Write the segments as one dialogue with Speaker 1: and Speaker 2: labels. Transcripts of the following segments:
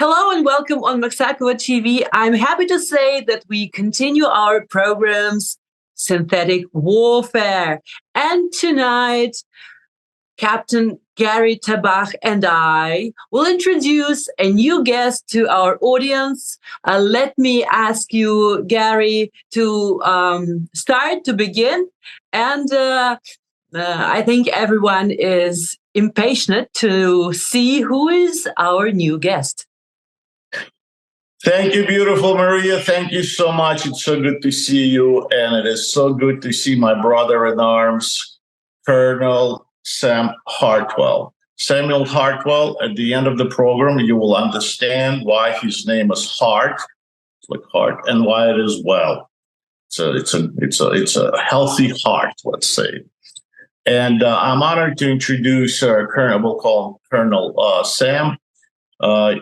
Speaker 1: Hello and welcome on Maksakova TV. I'm happy to say that we continue our programs, Synthetic Warfare. And tonight, Captain Gary Tabach and I will introduce a new guest to our audience. Let me ask you, Gary, to begin. And I think everyone is impatient to see who is our new guest.
Speaker 2: Thank you, beautiful Maria. Thank you so much. It's so good to see you. And it is so good to see my brother in arms, Colonel Sam Hartwell. Samuel Hartwell, at the end of the program, you will understand why his name is Hart, like heart, and why it is well. So it's a healthy heart, let's say. And I'm honored to introduce we'll call Colonel Sam.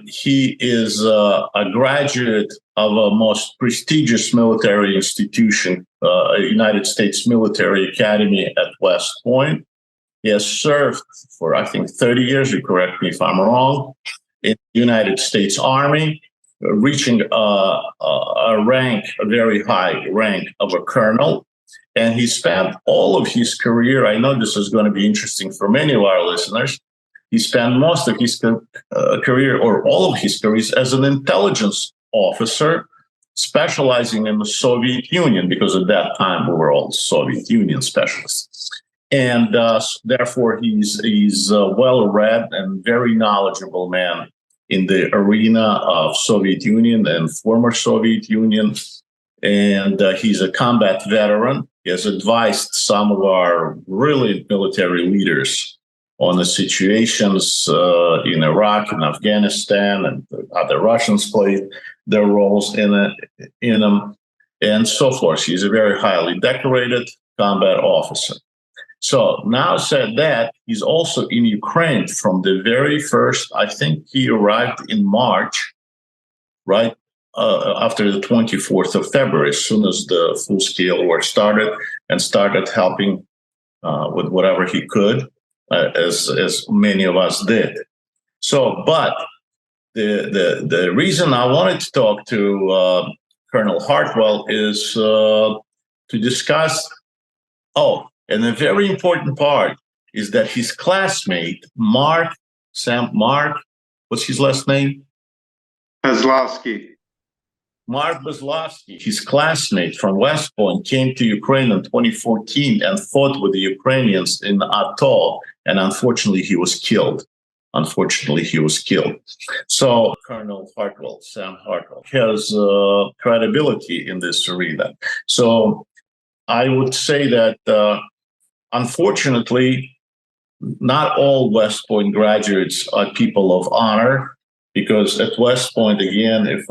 Speaker 2: He is a graduate of a most prestigious military institution, United States Military Academy at West Point. He has served for, I think, 30 years, you correct me if I'm wrong, in the United States Army, reaching a very high rank of a colonel. And he spent all of his career, I know this is going to be interesting for many of our listeners, he spent most of his career, or all of his careers, as an intelligence officer, specializing in the Soviet Union, because at that time we were all Soviet Union specialists. And therefore, he's a well-read and very knowledgeable man in the arena of Soviet Union and former Soviet Union. And he's a combat veteran. He has advised some of our brilliant military leaders on the situations in Iraq and Afghanistan, and other Russians played their roles in them, and so forth. He's a very highly decorated combat officer. So now said that, he's also in Ukraine from the very first, I think he arrived in March, right after the 24th of February, as soon as the full-scale war started, and started helping with whatever he could. As many of us did. So, but the reason I wanted to talk to Colonel Hartwell is to discuss, and a very important part is that his classmate, Mark, what's his last name?
Speaker 3: Kozlowski.
Speaker 2: Mark Kozlowski, his classmate from West Point, came to Ukraine in 2014 and fought with the Ukrainians in Atoll, and unfortunately he was killed. So Colonel Hartwell, Sam Hartwell, has credibility in this arena. So I would say that, unfortunately, not all West Point graduates are people of honor. Because at West Point, again, if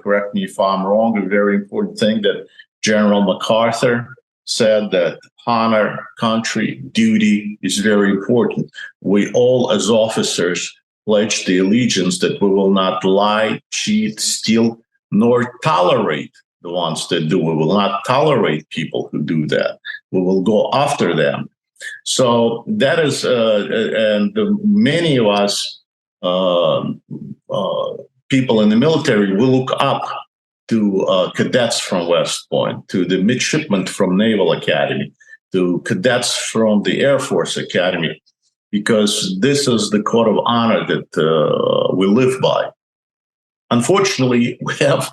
Speaker 2: correct me if I'm wrong, a very important thing that General MacArthur said, that honor, country, duty is very important. We all, as officers, pledge the allegiance that we will not lie, cheat, steal, nor tolerate the ones that do. We will not tolerate people who do that. We will go after them. So that is, and many of us, people in the military will look up to cadets from West Point, to the midshipmen from Naval Academy, to cadets from the Air Force Academy, because this is the code of honor that we live by. Unfortunately, we have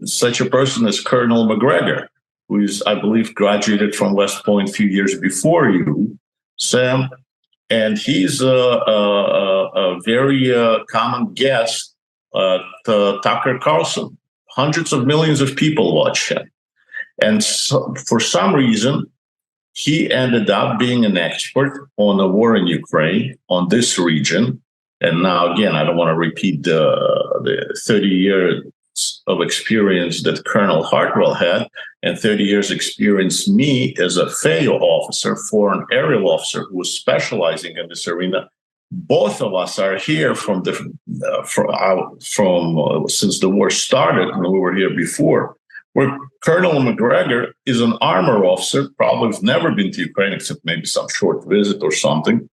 Speaker 2: such a person as Colonel McGregor, who is, I believe, graduated from West Point a few years before you, Sam. And he's a very common guest at Tucker Carlson. Hundreds of millions of people watch him. And so, for some reason, he ended up being an expert on the war in Ukraine, on this region. And now, again, I don't want to repeat the 30 years of experience that Colonel Hartwell had, and 30 years experience me as a FAO officer, foreign aerial officer, who was specializing in this arena. Both of us are here from since the war started, and we were here before. Where Colonel McGregor is an armor officer, probably has never been to Ukraine except maybe some short visit or something.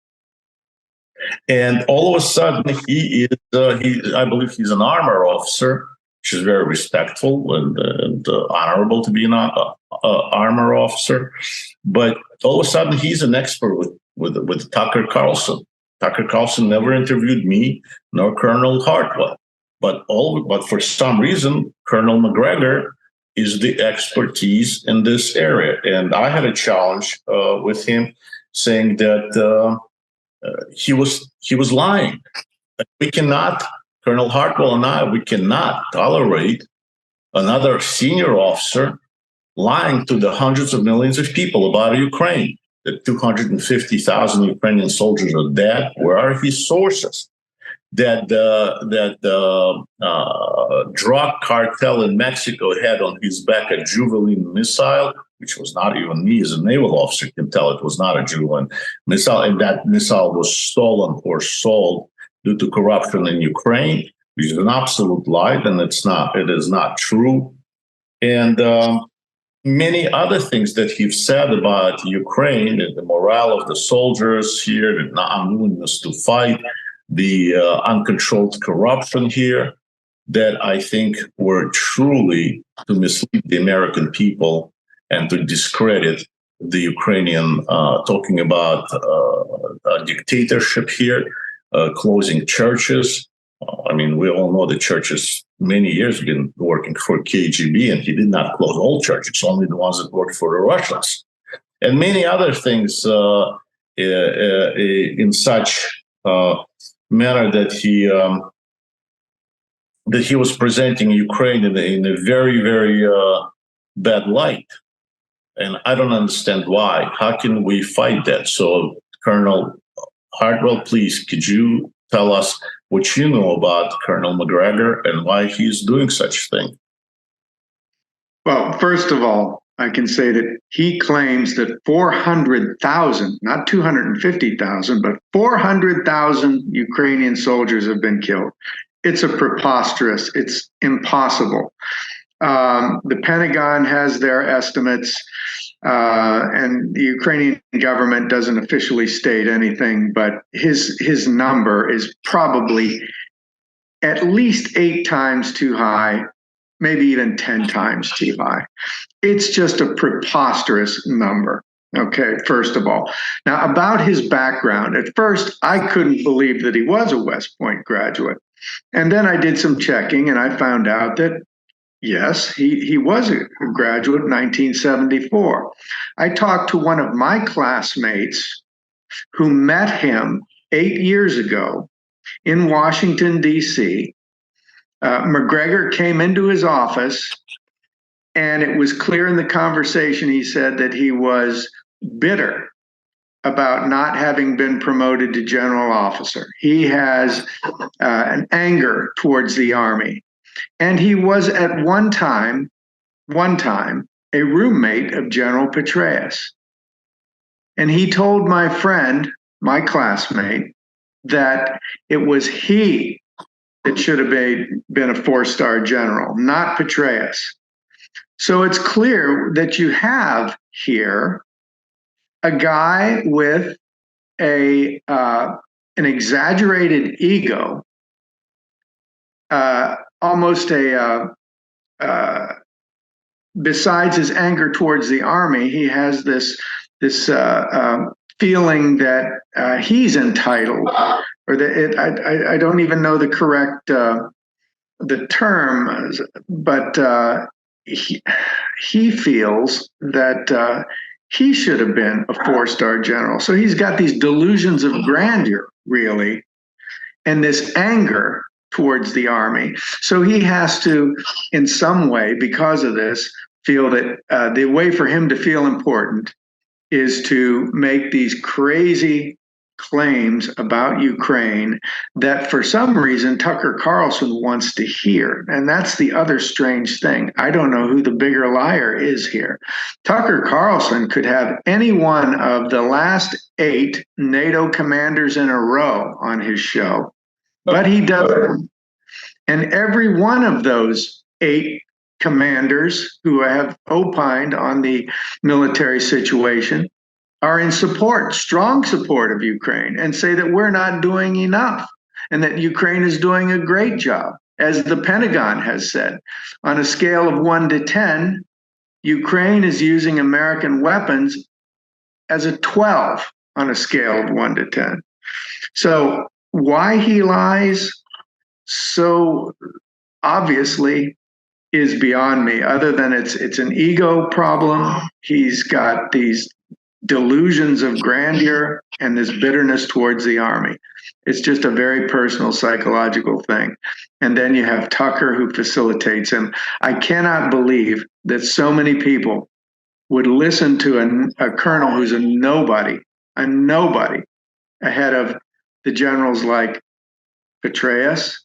Speaker 2: And all of a sudden, I believe he's an armor officer, which is very respectful and honorable to be an armor officer. But all of a sudden, he's an expert with Tucker Carlson. Tucker Carlson never interviewed me nor Colonel Hartwell. But for some reason, Colonel McGregor is the expertise in this area. And I had a challenge with him saying that he was lying. We cannot, Colonel Hartwell and I, we cannot tolerate another senior officer lying to the hundreds of millions of people about Ukraine. That 250,000 Ukrainian soldiers are dead. Where are his sources? That the drug cartel in Mexico had on his back a Javelin missile, which was not even me as a naval officer can tell it was not a Javelin missile, and that missile was stolen or sold due to corruption in Ukraine, which is an absolute lie, and it is not true. And many other things that he's said about Ukraine and the morale of the soldiers here, the unwillingness to fight, the uncontrolled corruption here, that I think were truly to mislead the American people and to discredit the Ukrainian, talking about a dictatorship here, closing churches. I mean, we all know the churches many years been working for KGB, and he did not close all churches, only the ones that worked for the Russians. And many other things in such manner that he was presenting Ukraine in a very, very bad light. And I don't understand why. How can we fight that? So, Colonel Hartwell, please, could you tell us what you know about Colonel McGregor and why he's doing such a thing?
Speaker 3: Well, first of all, I can say that he claims that 400,000, not 250,000, but 400,000 Ukrainian soldiers have been killed. It's preposterous. It's impossible. The Pentagon has their estimates, and the Ukrainian government doesn't officially state anything, but his number is probably at least 8 times too high, maybe even 10 times too high. It's just a preposterous number. Okay, first of all. Now, about his background, at first, I couldn't believe that he was a West Point graduate. And then I did some checking, and I found out that yes, he was a graduate in 1974. I talked to one of my classmates who met him 8 years ago in Washington, D.C. McGregor came into his office, and it was clear in the conversation, he said, that he was bitter about not having been promoted to general officer. He has an anger towards the Army. And he was at one time, a roommate of General Petraeus. And he told my friend, my classmate, that it was he that should have been a 4-star general, not Petraeus. So it's clear that you have here a guy with an exaggerated ego, almost besides his anger towards the Army, he has this feeling that he's entitled, or that I don't even know the correct the term, but he feels that he should have been a 4-star general. So he's got these delusions of grandeur, really, and this anger towards the Army. So he has to, in some way, because of this, feel that the way for him to feel important is to make these crazy claims about Ukraine that for some reason Tucker Carlson wants to hear. And that's the other strange thing. I don't know who the bigger liar is here. Tucker Carlson could have any one of the last 8 NATO commanders in a row on his show, but he doesn't. And every one of those 8 commanders who have opined on the military situation are in support, strong support of Ukraine, and say that we're not doing enough and that Ukraine is doing a great job. As the Pentagon has said, on a scale of 1 to 10, Ukraine is using American weapons as a 12 on a scale of 1 to 10. So why he lies so obviously is beyond me, other than it's an ego problem. He's got these delusions of grandeur and this bitterness towards the army. It's just a very personal psychological thing. And then you have Tucker, who facilitates him. I cannot believe that so many people would listen to a colonel who's a nobody ahead of the generals like Petraeus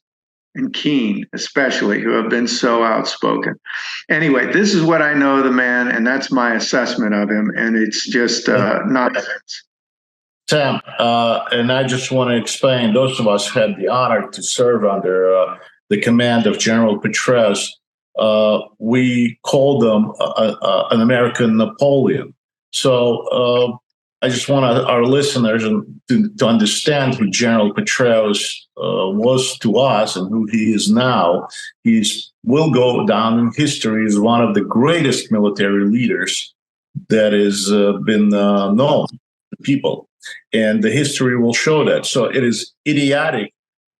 Speaker 3: and Keene, especially, who have been so outspoken. Anyway, this is what I know of the man, and that's my assessment of him, and it's just nonsense.
Speaker 2: Sam, and I just want to explain, those of us who had the honor to serve under the command of General Petraeus, we called them an American Napoleon. So I just want our listeners to understand who General Petraeus was to us and who he is now. He will go down in history as one of the greatest military leaders that has been known to people. And the history will show that. So it is idiotic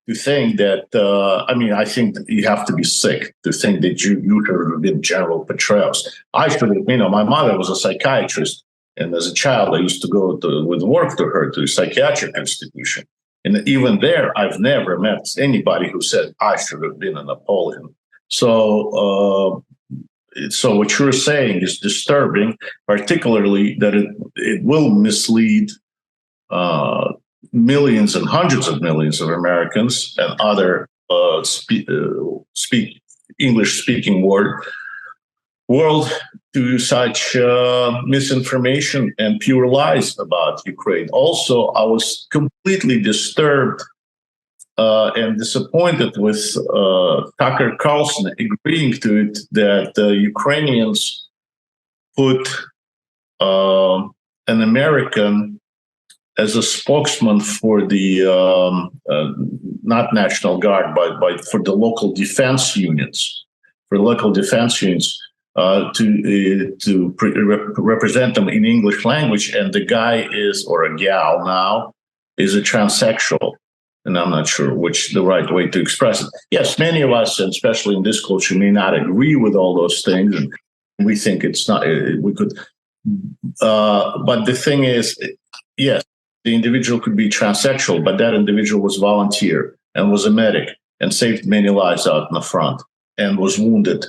Speaker 2: to think that, I think that you have to be sick to think that you should have been General Petraeus. I should have, my mother was a psychiatrist. And as a child, I used to go with work to her to a psychiatric institution. And even there, I've never met anybody who said, I should have been a Napoleon. So what you're saying is disturbing, particularly that it will mislead millions and hundreds of millions of Americans and other English-speaking world to such misinformation and pure lies about Ukraine. Also, I was completely disturbed and disappointed with Tucker Carlson agreeing to it that the Ukrainians put an American as a spokesman for the not National Guard, but for the local defense units, to represent them in English language, and the guy is, or a gal now, is a transsexual, and I'm not sure which the right way to express it. Yes, many of us, and especially in this culture, may not agree with all those things, and we think it's not. We could, but the thing is, yes, the individual could be transsexual, but that individual was volunteer and was a medic and saved many lives out in the front and was wounded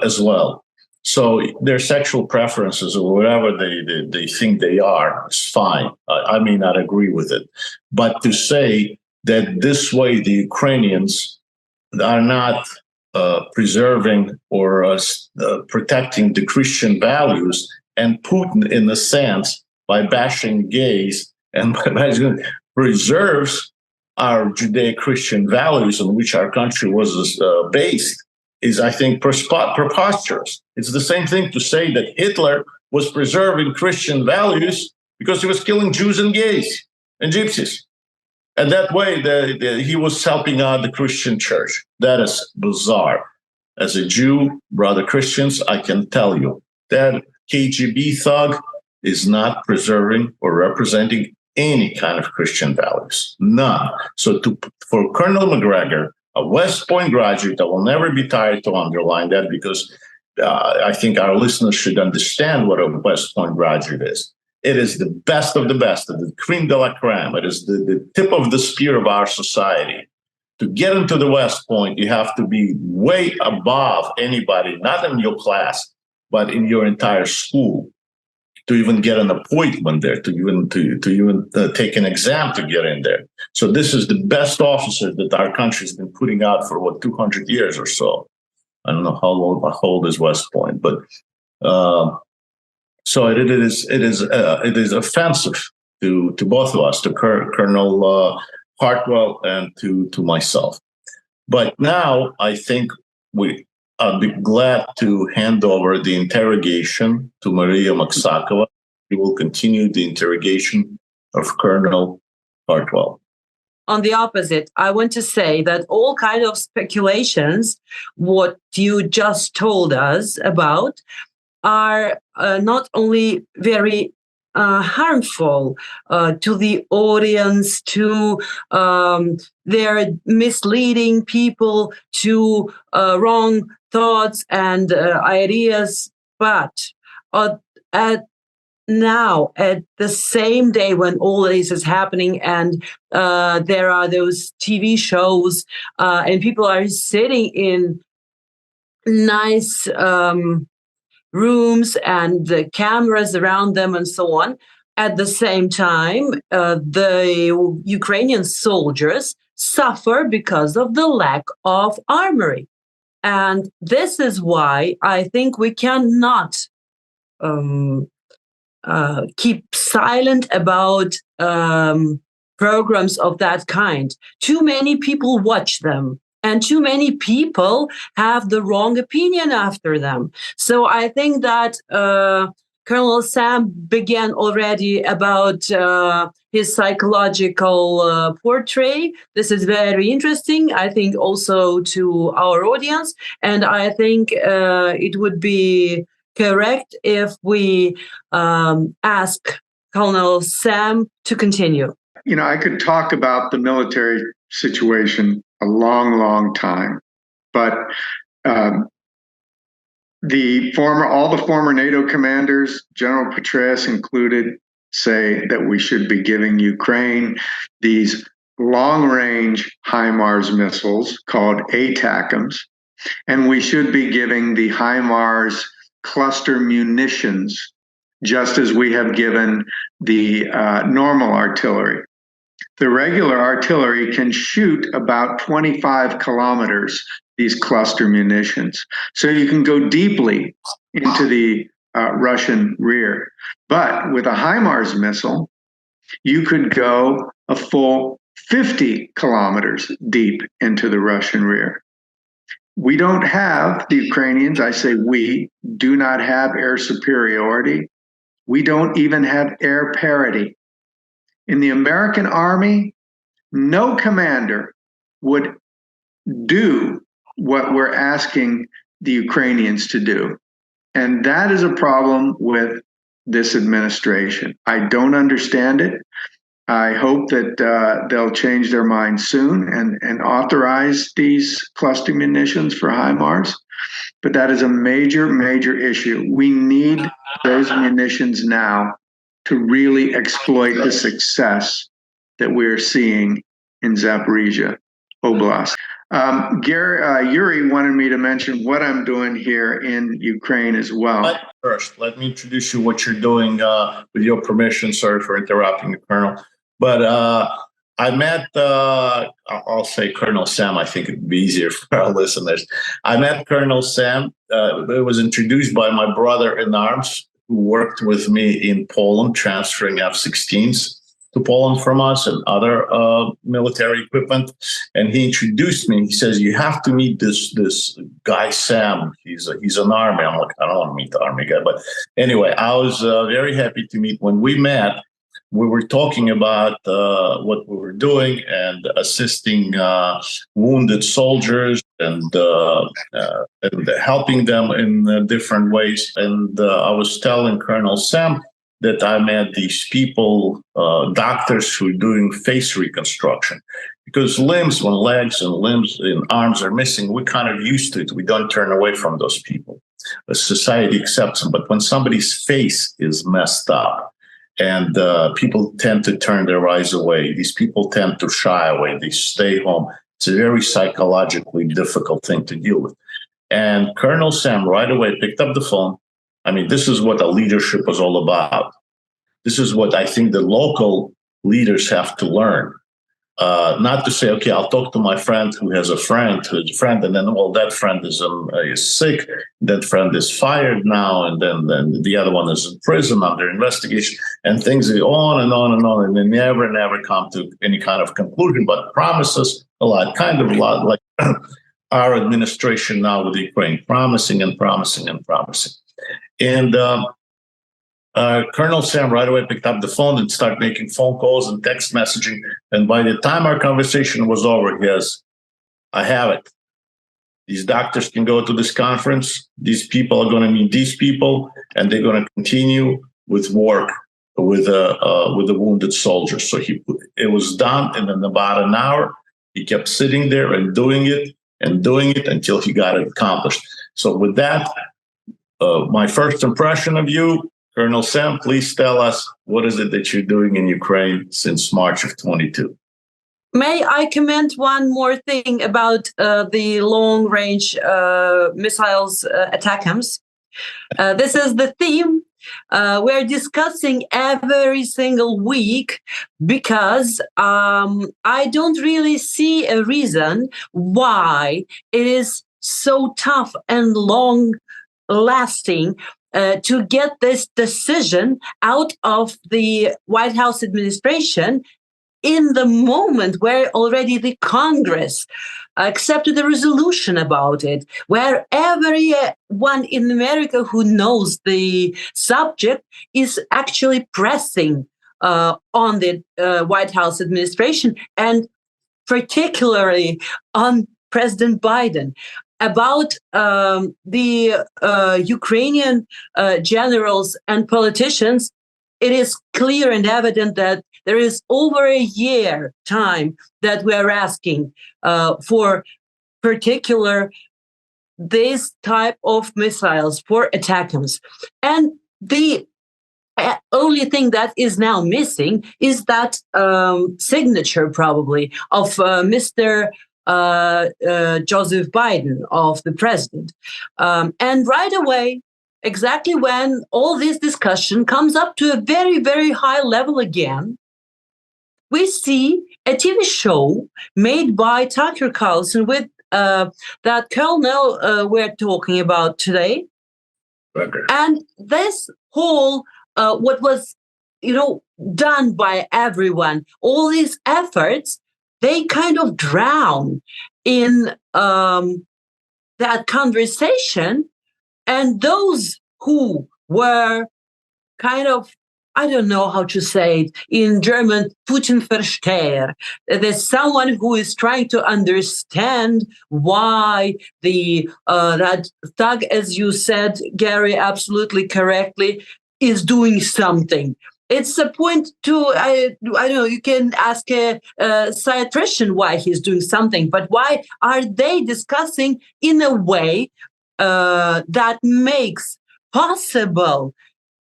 Speaker 2: as well. So their sexual preferences or whatever they think they are is fine. I may not agree with it. But to say that this way the Ukrainians are not preserving or protecting the Christian values, and Putin, in a sense, by bashing gays and by preserves our Judeo-Christian values on which our country was based, is, I think, preposterous. It's the same thing to say that Hitler was preserving Christian values because he was killing Jews and gays and gypsies. And that way, he was helping out the Christian church. That is bizarre. As a Jew, brother Christians, I can tell you that KGB thug is not preserving or representing any kind of Christian values. None. So for Colonel McGregor, a West Point graduate, I will never be tired to underline that, because I think our listeners should understand what a West Point graduate is. It is the best of the best, the creme de la creme. It is the tip of the spear of our society. To get into the West Point, you have to be way above anybody, not in your class, but in your entire school, to even get an appointment there, to even take an exam to get in there. So this is the best officers that our country has been putting out for 200 years or so. I don't know how old is West Point, but so it is offensive to both of us, to Colonel Hartwell and to myself. But now I think I'd be glad to hand over the interrogation to Maria Maksakova, he will continue the interrogation of Colonel Hartwell.
Speaker 1: On the opposite, I want to say that all kind of speculations, what you just told us about, are not only very harmful to the audience, to they're misleading people to wrong thoughts and ideas, but at the same day when all this is happening and there are those TV shows and people are sitting in nice rooms and the cameras around them and so on. At the same time, the Ukrainian soldiers suffer because of the lack of armory. And this is why I think we cannot keep silent about programs of that kind. Too many people watch them. And too many people have the wrong opinion after them. So I think that Colonel Sam began already about his psychological portrait. This is very interesting, I think, also to our audience. And I think it would be correct if we ask Colonel Sam to continue.
Speaker 3: You know, I could talk about the military situation a long, long time, but all the former NATO commanders, General Petraeus included, say that we should be giving Ukraine these long-range HIMARS missiles called ATACMS, and we should be giving the HIMARS cluster munitions, just as we have given the normal artillery. The regular artillery can shoot about 25 kilometers, these cluster munitions. So you can go deeply into the Russian rear. But with a HIMARS missile, you could go a full 50 kilometers deep into the Russian rear. We don't have, the Ukrainians, I say we, do not have air superiority. We don't even have air parity. In the American Army, no commander would do what we're asking the Ukrainians to do. And that is a problem with this administration. I don't understand it. I hope that they'll change their mind soon and authorize these cluster munitions for HIMARS. But that is a major, major issue. We need those munitions now to really exploit the success that we're seeing in Zaporizhia Oblast. Yuri wanted me to mention what I'm doing here in Ukraine as well.
Speaker 2: But first, let me introduce you what you're doing with your permission. Sorry for interrupting the Colonel. But I met, I'll say Colonel Sam, I think it'd be easier for our listeners. I met Colonel Sam. It was introduced by my brother in arms, who worked with me in Poland, transferring F-16s to Poland from us and other military equipment. And he introduced me. He says, "You have to meet this guy, Sam. He's an army." I'm like, I don't want to meet the army guy. But anyway, I was very happy to meet. When we met, we were talking about what we were doing and assisting wounded soldiers and helping them in different ways. And I was telling Colonel Sam that I met these people, doctors who are doing face reconstruction. Because limbs, when legs and limbs and arms are missing, we're kind of used to it. We don't turn away from those people. The society accepts them. But when somebody's face is messed up, and people tend to turn their eyes away, these people tend to shy away, they stay home. It's a very psychologically difficult thing to deal with. And Colonel Sam right away picked up the phone. I mean, this is what a leadership is all about. This is what I think the local leaders have to learn. Not to say, okay, I'll talk to my friend who has a friend, and then, well, that friend is sick, that friend is fired now, and then the other one is in prison under investigation, and things go on and on and on, and they never come to any kind of conclusion, but promises a lot like our administration now with Ukraine, promising and promising and promising. And Colonel Sam right away picked up the phone and started making phone calls and text messaging. And by the time our conversation was over, he goes, I have it. These doctors can go to this conference. These people are going to meet these people, and they're going to continue with work with the wounded soldiers. So it was done, and in about an hour, he kept sitting there and doing it until he got it accomplished. So with that, my first impression of you, Colonel Sam, please tell us, what is it that you're doing in Ukraine since March of 22?
Speaker 1: May I comment one more thing about the long-range missiles ATACMS? This is the theme we're discussing every single week because I don't really see a reason why it is so tough and long-lasting to get this decision out of the White House administration in the moment where already the Congress accepted a resolution about it, where everyone in America who knows the subject is actually pressing on the White House administration, and particularly on President Biden, about the Ukrainian generals and politicians. It is clear and evident that there is over a year time that we are asking for particular this type of missiles for ATACMS. And the only thing that is now missing is that signature probably of Mr. Joseph Biden, of the president. And right away, exactly when all this discussion comes up to a very, very high level again, we see a TV show made by Tucker Carlson with that colonel we're talking about today.
Speaker 2: Record.
Speaker 1: And this whole, what was, done by everyone, all these efforts, they kind of drown in that conversation. And those who were kind of, I don't know how to say it in German, Putin-Versteher. There's someone who is trying to understand why that thug, as you said, Gary, absolutely correctly, is doing something. It's a point to, I don't know, you can ask a psychiatrician why he's doing something, but why are they discussing in a way that makes possible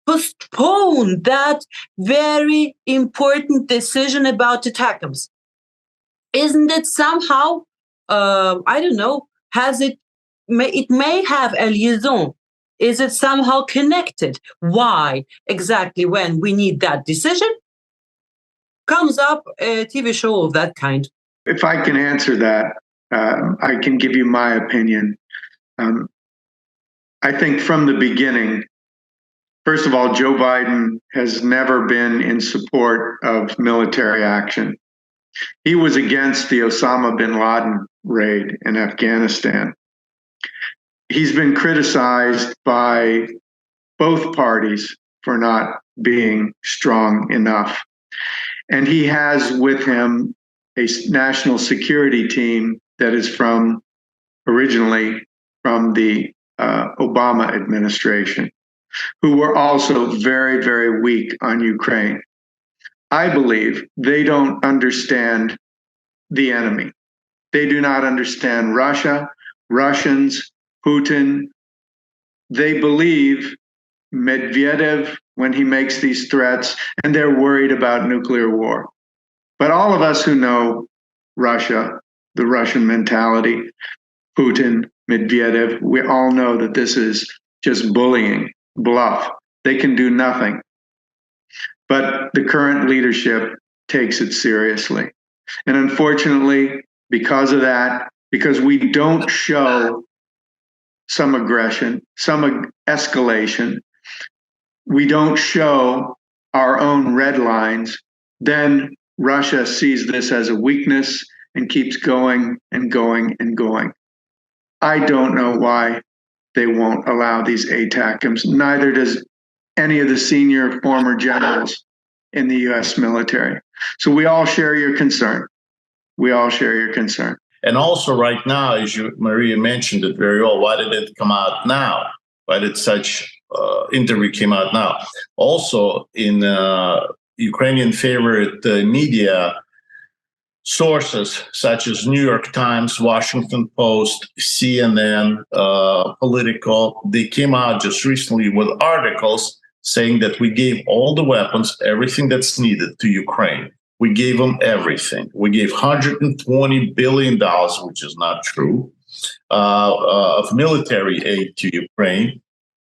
Speaker 1: postpone that very important decision about ATACMS? Isn't it somehow, I don't know, it may have a liaison. Is it somehow connected? Why exactly when we need that decision comes up a TV show of that kind?
Speaker 3: If I can answer that, I can give you my opinion. I think from the beginning, first of all, Joe Biden has never been in support of military action. He was against the Osama bin Laden raid in Afghanistan. He's been criticized by both parties for not being strong enough. And he has with him a national security team that is originally from the Obama administration, who were also very, very weak on Ukraine. I believe they don't understand the enemy. They do not understand Russia, Russians, Putin. They believe Medvedev when he makes these threats, and they're worried about nuclear war. But all of us who know Russia, the Russian mentality, Putin, Medvedev, we all know that this is just bullying, bluff. They can do nothing. But the current leadership takes it seriously. And unfortunately, because of that, because we don't show some aggression, some escalation, we don't show our own red lines, then Russia sees this as a weakness and keeps going and going and going. I don't know why they won't allow these ATACMS. Neither does any of the senior former generals in the U.S. military. So we all share your concern. We all share your concern.
Speaker 2: And also right now, as Maria mentioned it very well, why did it come out now? Why did such interview came out now? Also, in Ukrainian favorite media sources such as New York Times, Washington Post, CNN, Politico, they came out just recently with articles saying that we gave all the weapons, everything that's needed to Ukraine. We gave them everything. We gave $120 billion, which is not true, of military aid to Ukraine.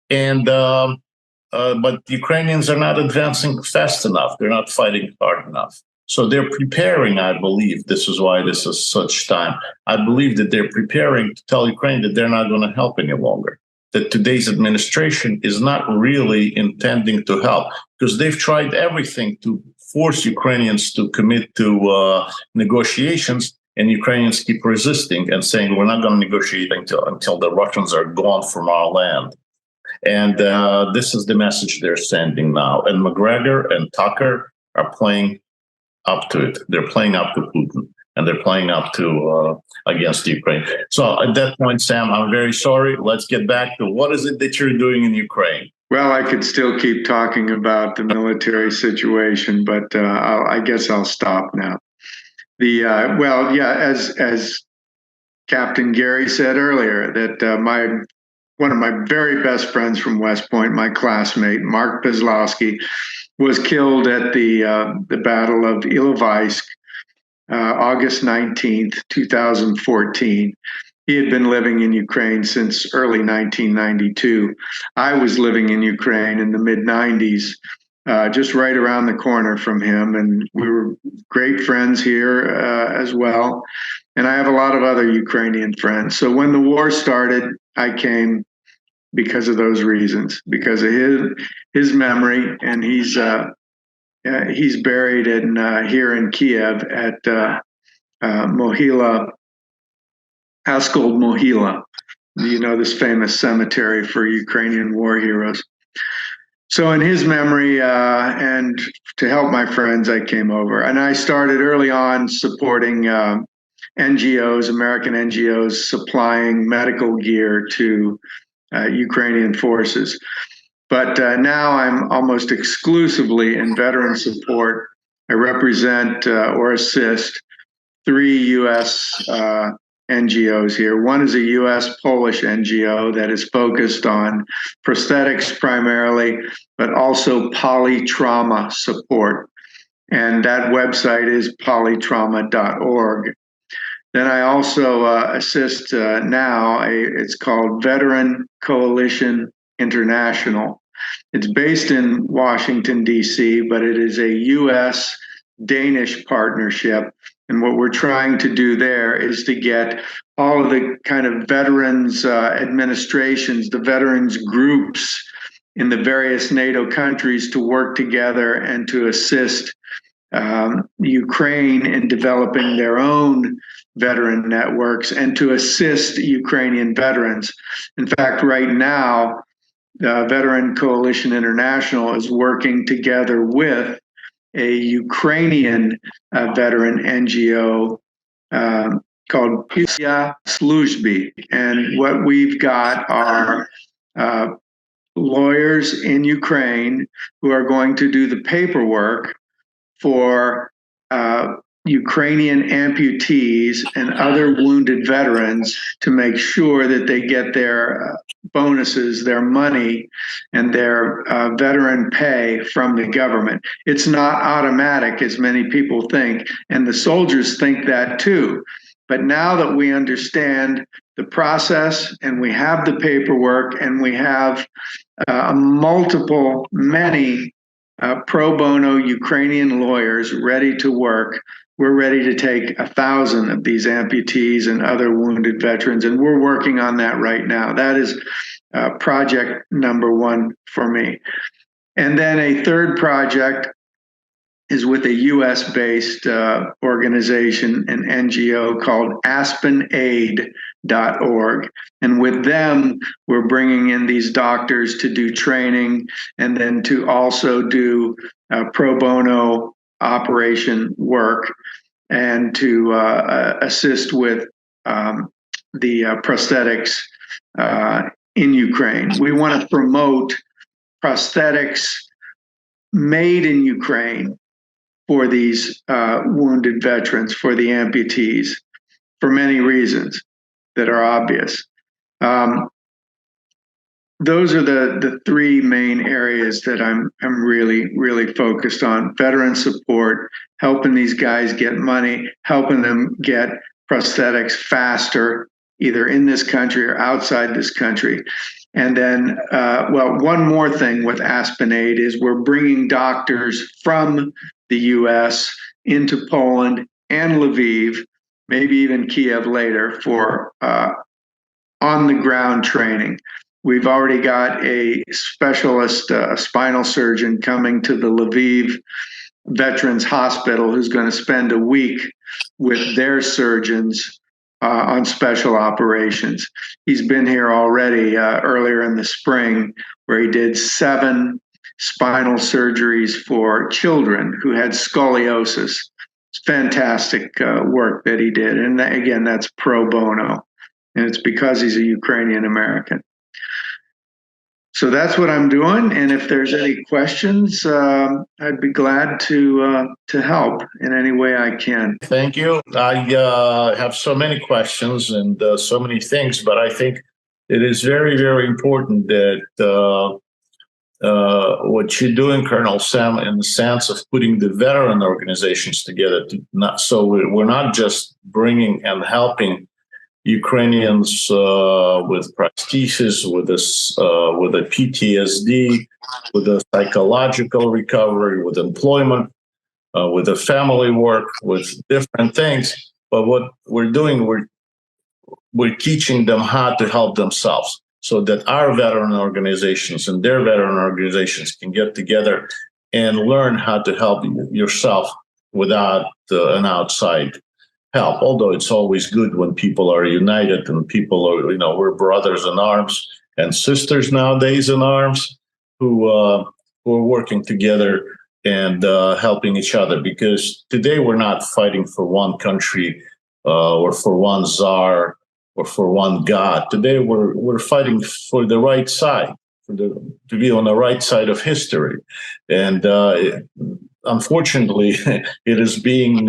Speaker 2: And but the Ukrainians are not advancing fast enough. They're not fighting hard enough. So they're preparing, I believe, this is why this is such time. I believe that they're preparing to tell Ukraine that they're not going to help any longer, that today's administration is not really intending to help, because they've tried everything to force Ukrainians to commit to negotiations, and Ukrainians keep resisting and saying, we're not going to negotiate until the Russians are gone from our land. And this is the message they're sending now. And McGregor and Tucker are playing up to it. They're playing up to Putin, and they're playing up to against Ukraine. So at that point, Sam, I'm very sorry. Let's get back to what is it that you're doing in Ukraine?
Speaker 3: Well, I could still keep talking about the military situation, but I guess I'll stop now. As Captain Gary said earlier, that one of my very best friends from West Point, my classmate, Mark Bezlowski, was killed at the Battle of Ilovaisk, August 19th, 2014. He had been living in Ukraine since early 1992. I was living in Ukraine in the mid-90s, just right around the corner from him, and we were great friends here as well. And I have a lot of other Ukrainian friends. So when the war started, I came because of those reasons, because of his memory, and he's buried here in Kiev at Mohila, Askold Mohila. You know, this famous cemetery for Ukrainian war heroes. So in his memory, and to help my friends, I came over, and I started early on supporting NGOs, American NGOs, supplying medical gear to Ukrainian forces. But now I'm almost exclusively in veteran support. I represent or assist 3 U.S. NGOs here. One is a U.S.-Polish NGO that is focused on prosthetics primarily, but also polytrauma support. And that website is polytrauma.org. Then I also assist it's called Veteran Coalition International. It's based in Washington, D.C., but it is a U.S.-Danish partnership. And what we're trying to do there is to get all of the kind of veterans administrations, the veterans groups in the various NATO countries to work together and to assist Ukraine in developing their own veteran networks and to assist Ukrainian veterans. In fact, right now, Veteran Coalition International is working together with a Ukrainian veteran NGO called Pisia Sluzhby. And what we've got are lawyers in Ukraine who are going to do the paperwork for Ukrainian amputees and other wounded veterans to make sure that they get their bonuses, their money, and their veteran pay from the government. It's not automatic, as many people think, and the soldiers think that too. But now that we understand the process and we have the paperwork and we have many pro bono Ukrainian lawyers ready to work, we're ready to take 1,000 of these amputees and other wounded veterans, and we're working on that right now. That is project number 1 for me. And then a third project is with a US-based organization, an NGO called AspenAid.org. And with them, we're bringing in these doctors to do training and then to also do pro bono operation work and to assist with the prosthetics in Ukraine. We want to promote prosthetics made in Ukraine for these wounded veterans, for the amputees, for many reasons that are obvious. Those are the three main areas that I'm really focused on: veteran support, helping these guys get money, helping them get prosthetics faster, either in this country or outside this country. And then, one more thing with AspenAid is we're bringing doctors from the U.S. into Poland and Lviv, maybe even Kiev later, for on-the-ground training. We've already got a specialist, a spinal surgeon, coming to the Lviv Veterans Hospital who's going to spend a week with their surgeons on special operations. He's been here already earlier in the spring, where he did 7 spinal surgeries for children who had scoliosis. It's fantastic work that he did. And again, that's pro bono. And it's because he's a Ukrainian American. So that's what I'm doing. And if there's any questions, I'd be glad to help in any way I can.
Speaker 2: Thank you. I have so many questions and so many things, but I think it is very, very important that what you're doing, Colonel Sam, in the sense of putting the veteran organizations together, we're not just bringing and helping Ukrainians with prosthesis, with a PTSD, with a psychological recovery, with employment, with the family work, with different things. But what we're doing, we're teaching them how to help themselves, so that our veteran organizations and their veteran organizations can get together and learn how to help yourself without an outside help. Although it's always good when people are united and people are, we're brothers in arms and sisters nowadays in arms who are working together and helping each other. Because today we're not fighting for one country or for one czar or for one god. Today we're fighting for the right side, to be on the right side of history. And unfortunately, it is being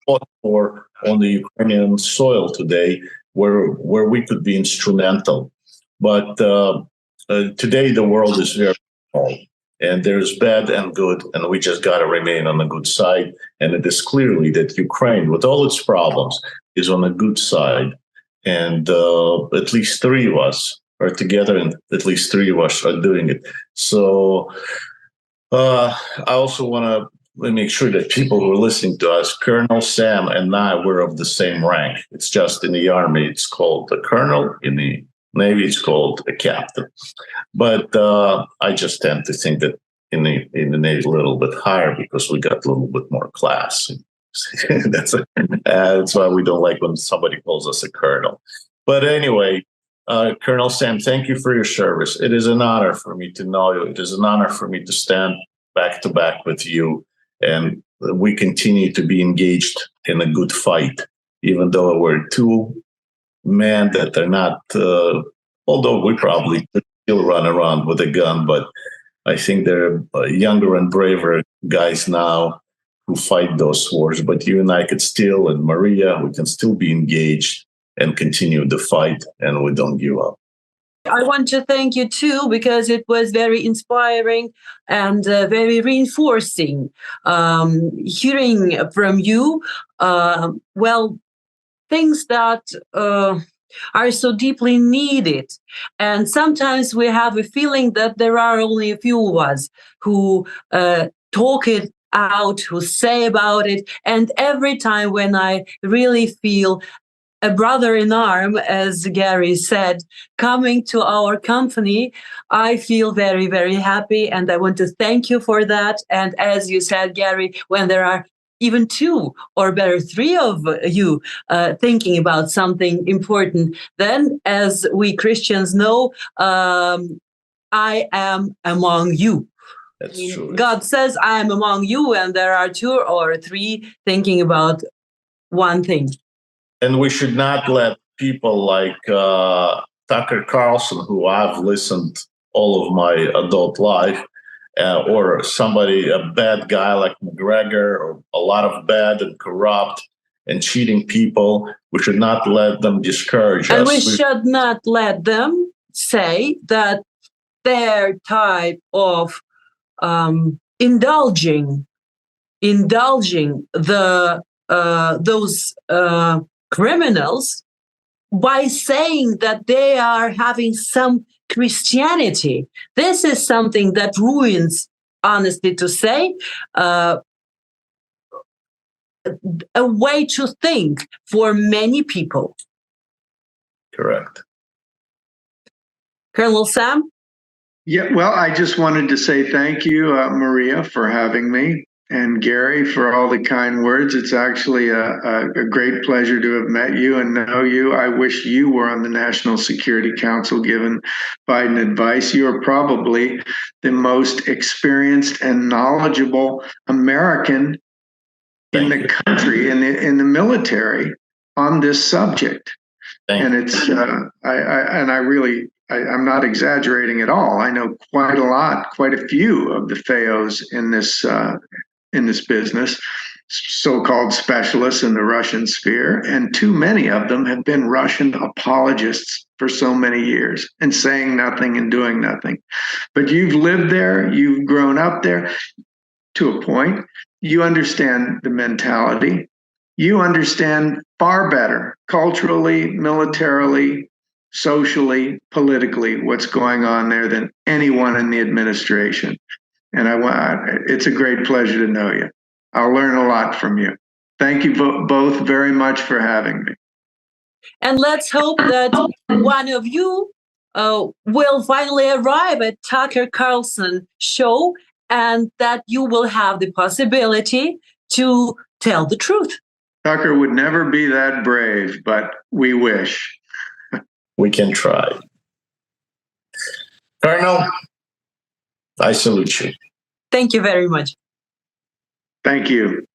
Speaker 2: fought for on the Ukrainian soil today, where we could be instrumental. But today the world is very small, and there's bad and good, and we just got to remain on the good side. And it is clearly that Ukraine, with all its problems, is on the good side. And at least 3 of us are together, and at least 3 of us are doing it. So I also want to make sure that people who are listening to us, Colonel Sam and I, we're of the same rank. It's just in the Army, it's called a colonel. In the Navy, it's called a captain. But I just tend to think that in the Navy, a little bit higher, because we got a little bit more class. That's why we don't like when somebody calls us a colonel. But anyway, Colonel Sam, thank you for your service. It is an honor for me to know you. It is an honor for me to stand back to back with you. And we continue to be engaged in a good fight, even though we're 2 men that are not, although we probably still run around with a gun, but I think there are younger and braver guys now who fight those wars. But you and I could still, and Maria, we can still be engaged and continue the fight, and we don't give up.
Speaker 1: I want to thank you too, because it was very inspiring and very reinforcing hearing from you. Things that are so deeply needed. And sometimes we have a feeling that there are only a few of us who talk it out, who say about it. And every time when I really feel a brother in arm, as Gary said, coming to our company. I feel very, very happy, and I want to thank you for that. And as you said, Gary, when there are even two or better three of you thinking about something important, then as we Christians know, I am among you.
Speaker 2: That's true.
Speaker 1: God says, I am among you, and there are two or three thinking about one thing.
Speaker 2: And we should not let people like Tucker Carlson, who I've listened all of my adult life, or somebody, a bad guy like McGregor, or a lot of bad and corrupt and cheating people, we should not let them discourage us.
Speaker 1: And we should not let them say that their type of indulging the those criminals by saying that they are having some Christianity. This is something that ruins, honestly to say, a way to think for many people.
Speaker 2: Correct.
Speaker 1: Colonel Sam?
Speaker 3: Yeah, well, I just wanted to say thank you, Maria, for having me, and Gary for all the kind words. It's actually a great pleasure to have met you and know you. I wish you were on the National Security Council giving Biden advice. You are probably the most experienced and knowledgeable American in the country, in the military, on this subject. And it's I'm not exaggerating at all. I know quite a few of the FAOs in this business, so-called specialists in the Russian sphere, and too many of them have been Russian apologists for so many years and saying nothing and doing nothing. But you've lived there, you've grown up there to a point. You understand the mentality. You understand far better, culturally, militarily, socially, politically, what's going on there than anyone in the administration. And it's a great pleasure to know you. I'll learn a lot from you. Thank you both very much for having me.
Speaker 1: And let's hope that one of you will finally arrive at Tucker Carlson show, and that you will have the possibility to tell the truth.
Speaker 3: Tucker would never be that brave, but we wish.
Speaker 2: We can try. Colonel, I salute you.
Speaker 1: Thank you very much.
Speaker 3: Thank you.